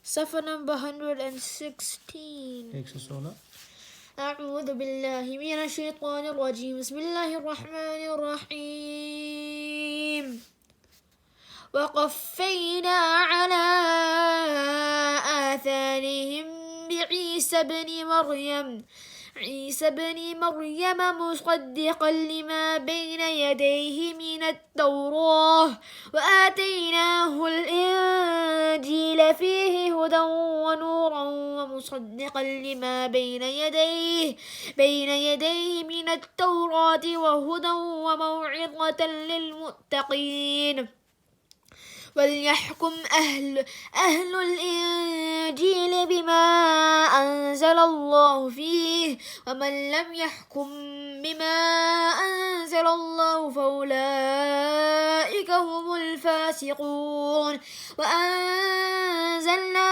Safa number 116. أعوذ بالله من الشيطان الرجيم. بسم الله الرحمن الرحيم. وقفينا على آثارهم بعيسى بن مريم مصدقا لما بين يديه من التوراة وآتيناه الإنجيل فيه هدى ونورا ومصدقا لما بين يديه من التوراة وهدى وموعظة للمتقين. وليحكم أهل الإنجيل بما أنزل الله فيه ومن لم يحكم بما أنزل الله فأولئك هم الفاسقون. وأنزلنا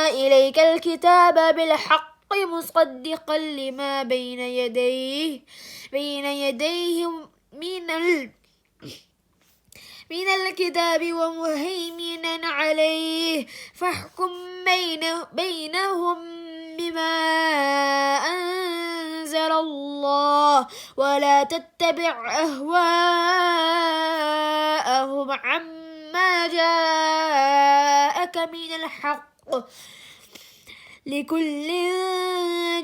إليك الكتاب بالحق مصدقا لما بين يديه من الكتاب ومهيمنا عليه فاحكم بينهم بما أنزل الله ولا تتبع أهواءهم عما جاءك من الحق. لكل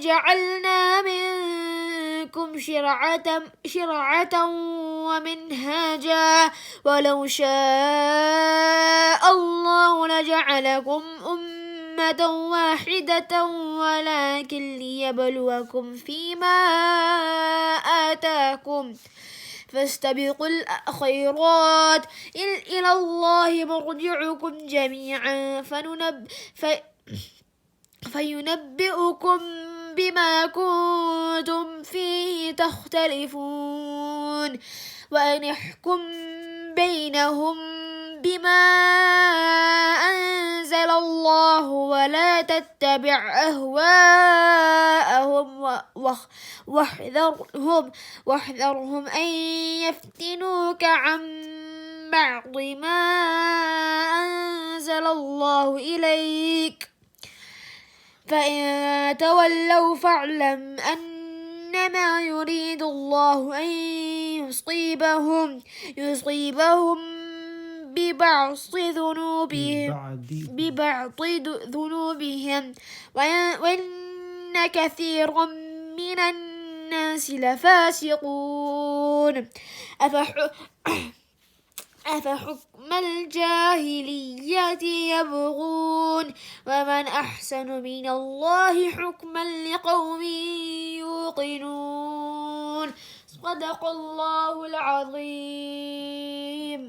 جعلنا منكم شرعة ومنهاجا ولو شاء الله لجعلكم أمة واحدة ولكن ليبلوكم فيما آتاكم فاستبقوا الخيرات إلى الله مرجعكم جميعا فينبئكم بما كنتم فيه تختلفون. وأن احكم بينهم بما أنزل الله ولا تتبع أهواءهم واحذرهم أن يفتنوك عن بعض ما أنزل الله إليك. فإن تولوا فاعلم أنما يريد الله أن يصيبهم ببعض ذنوبهم وإن كثيرا من الناس لفاسقون. أفحكم الجاهلية يبغون ومن أحسن من الله حكما لقوم يوقنون. صدق الله العظيم.